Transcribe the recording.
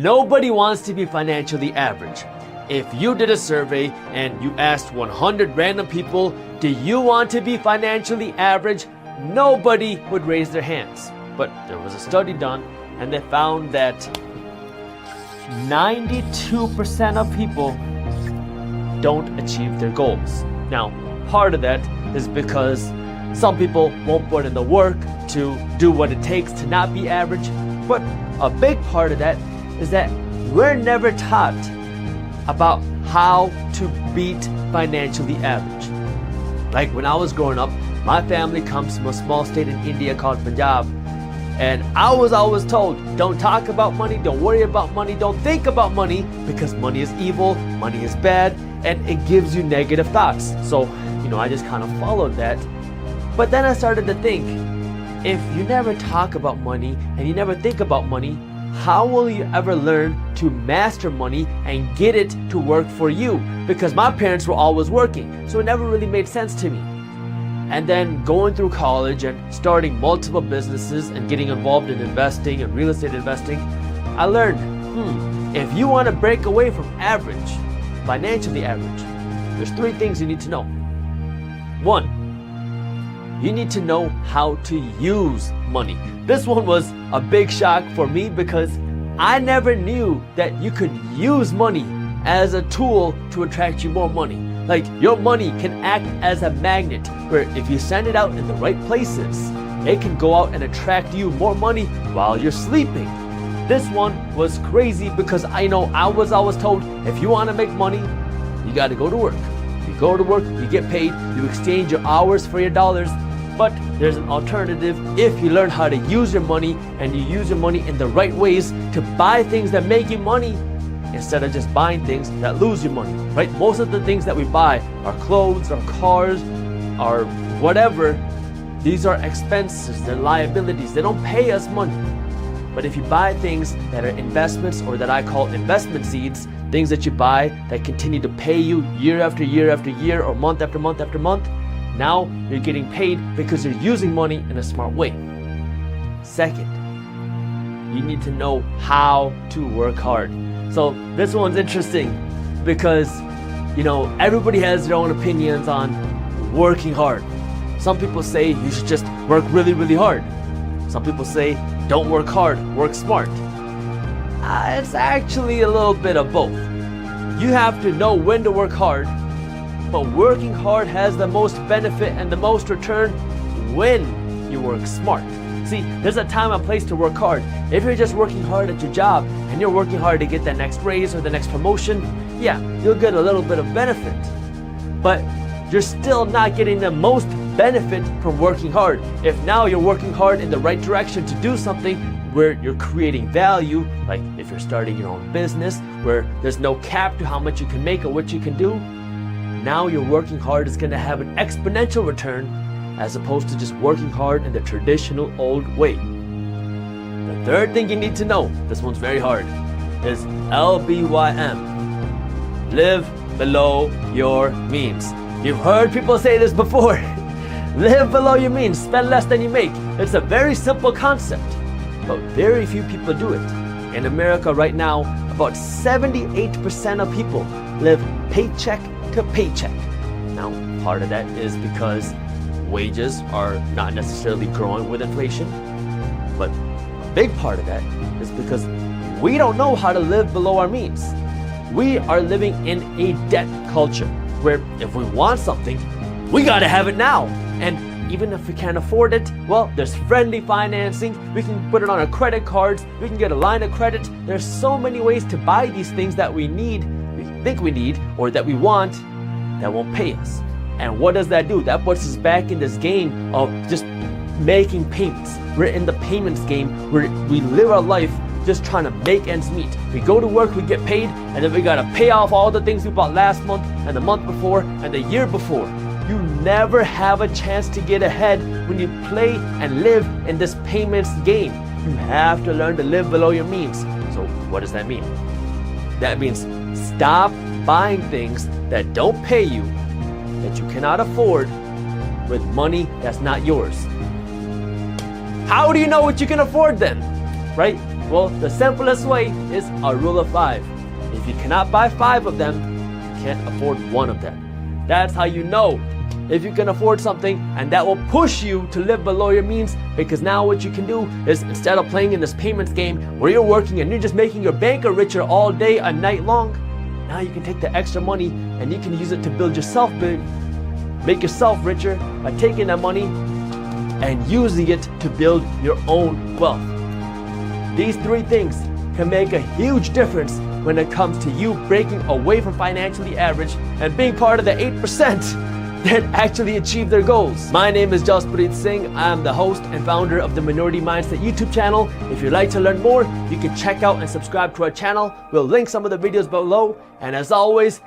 Nobody wants to be financially average. If you did a survey and you asked 100 random people, do you want to be financially average? Nobody would raise their hands. But there was a study done and they found that 92% of people don't achieve their goals. Now, part of that is because some people won't put in the work to do what it takes to not be average. But a big part of that is that we're never taught about how to beat financially average. Like when I was growing up, my family comes from a small state in India called Punjab, and I was always told, don't talk about money, don't worry about money, don't think about money, because money is evil, money is bad, and it gives you negative thoughts. So, I just kind of followed that. But then I started to think, if you never talk about money and you never think about money, how will you ever learn to master money and get it to work for you? Because my parents were always working, so it never really made sense to me. And then going through college and starting multiple businesses and getting involved in investing and real estate investing, I learned, if you want to break away from average, financially average, there's 3 things you need to know. 1, you need to know how to use money. This one was a big shock for me because I never knew that you could use money as a tool to attract you more money. Like your money can act as a magnet where if you send it out in the right places, it can go out and attract you more money while you're sleeping. This one was crazy because I was always told if you want to make money, you got to go to work. You go to work, you get paid, you exchange your hours for your dollars. But there's an alternative if you learn how to use your money and you use your money in the right ways to buy things that make you money instead of just buying things that lose your money, right? Most of the things that we buy, our clothes, our cars, our whatever, these are expenses, they're liabilities, they don't pay us money. But if you buy things that are investments or that I call investment seeds, things that you buy that continue to pay you year after year after year or month after month after month, now you're getting paid because you're using money in a smart way. Second, you need to know how to work hard. So this one's interesting because, everybody has their own opinions on working hard. Some people say you should just work really, really hard. Some people say don't work hard, work smart. It's actually a little bit of both. You have to know when to work hard, but working hard has the most benefit and the most return when you work smart. See, there's a time and place to work hard. If you're just working hard at your job and you're working hard to get that next raise or the next promotion, yeah, you'll get a little bit of benefit. But you're still not getting the most benefit from working hard. If now you're working hard in the right direction to do something where you're creating value, like if you're starting your own business where there's no cap to how much you can make or what you can do, now your working hard is going to have an exponential return as opposed to just working hard in the traditional old way. The third thing you need to know, this one's very hard, is LBYM. Live below your means. You've heard people say this before. Live below your means, spend less than you make. It's a very simple concept, but very few people do it. In America right now, about 78% of people live paycheck to paycheck. Now, part of that is because wages are not necessarily growing with inflation, but a big part of that is because we don't know how to live below our means. We are living in a debt culture where if we want something, we gotta have it now. And even if we can't afford it, well, there's friendly financing. We can put it on our credit cards. We can get a line of credit. There's so many ways to buy these things that we need, we think we need, or that we want, that won't pay us. And what does that do? That puts us back in this game of just making payments. We're in the payments game where we live our life just trying to make ends meet. We go to work, we get paid, and then we gotta pay off all the things we bought last month and the month before and the year before. You never have a chance to get ahead when you play and live in this payments game. You have to learn to live below your means. So what does that mean? That means stop buying things that don't pay you, that you cannot afford, with money that's not yours. How do you know what you can afford then? Right? Well, the simplest way is a rule of 5. If you cannot buy 5 of them, you can't afford 1 of them. That's how you know if you can afford something, and that will push you to live below your means, because now what you can do is, instead of playing in this payments game where you're working and you're just making your banker richer all day and night long, now you can take the extra money and you can use it to build yourself big, make yourself richer by taking that money and using it to build your own wealth. These 3 things can make a huge difference when it comes to you breaking away from financially average and being part of the 8% that actually achieve their goals. My name is Jaspreet Singh. I'm the host and founder of the Minority Mindset YouTube channel. If you'd like to learn more, you can check out and subscribe to our channel. We'll link some of the videos below. And as always,